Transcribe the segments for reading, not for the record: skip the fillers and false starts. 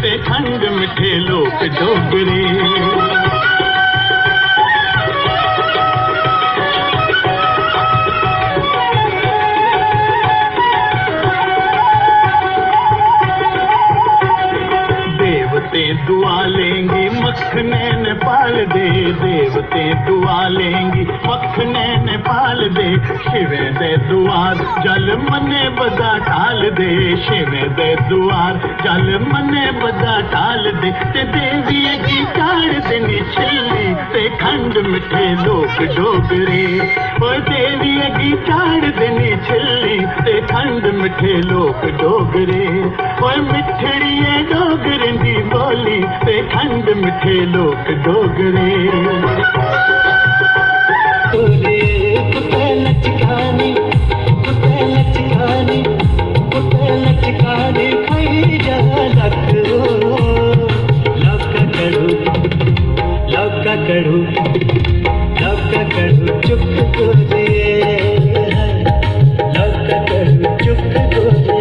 ते खंड मिठे लोक डोगरे। देवते दुआ लेंगे मखने ने पाल दे, देवते दुआ लेंगी मखने ने पाल दे। शिवे दे दुआर जल मने बदा ठाल दे, शिवे दे दुआर जल मने बदा ठाल दे। ते देवी की चाड़ देनी छिल्ली ते खंड मिठे लोक डोगरे। ओ देवी की चाड़ देनी छिल्ली ते खंड मिठे लोक डोगरे। ओ मिठड़िए डोगरे दी बोली ते खंड मिठे लोक डोगरे। लचकानी लचकानी लचकानी खाई जा लक लौका करू लौका करू लौका करू चुप को दे, लौका करू चुप को दे।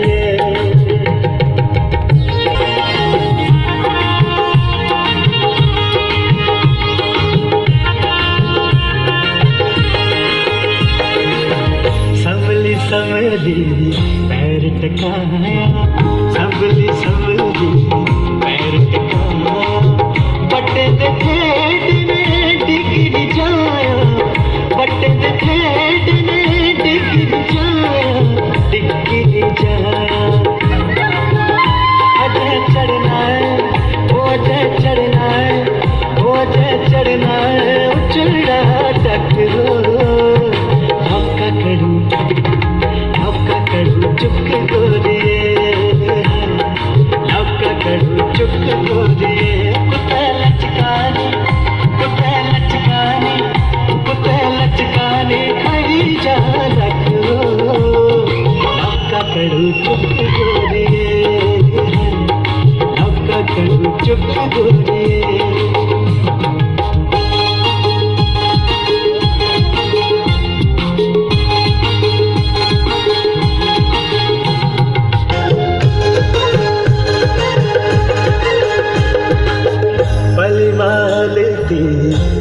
संभली पैर टकाया, संभली संभली पैर टकाया। बटे दे ठेठ ने डिगी जाया, बटे दे ठेठ ने डिगी जाया, डिगी जाया। अजय चढ़ना है वो अजय चढ़ना है वो अजय चढ़ना है उचड़ा टकरो। धोखा करूं चुप को दिए, लौका करू चुप को दिए। कुत्ते लचकानी कुत्ते लचकानी कुत्ते लचकानी खाई जा रखो, लौका करू चुप को दिए, लौका करू चुप को दिए।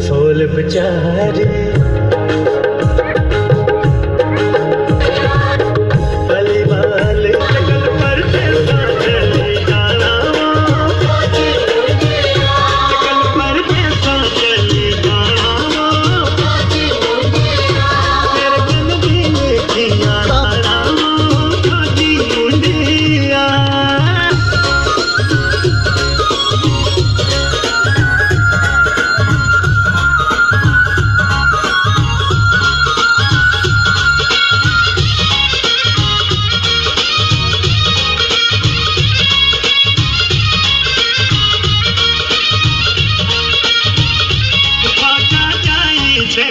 सोल बेचारे पली वाले चल पर चलता चली जाना, चल पर चलता चली जाना। मेरे कन दी देखिया तारा खोजी मुंडिया।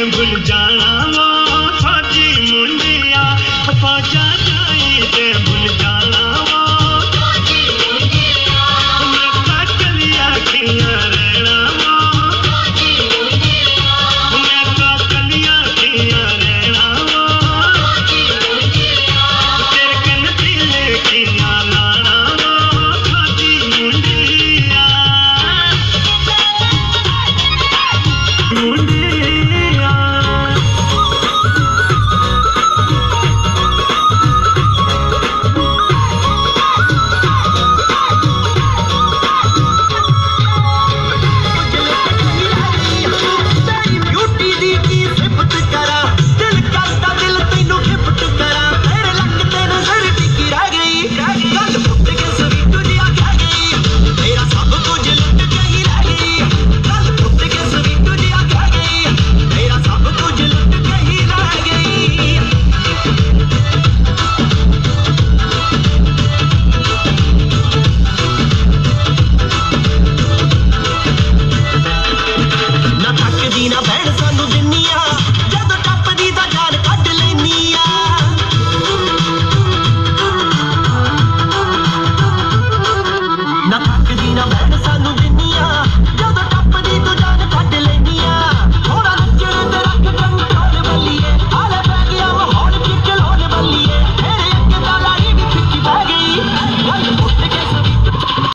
भूल जाना वो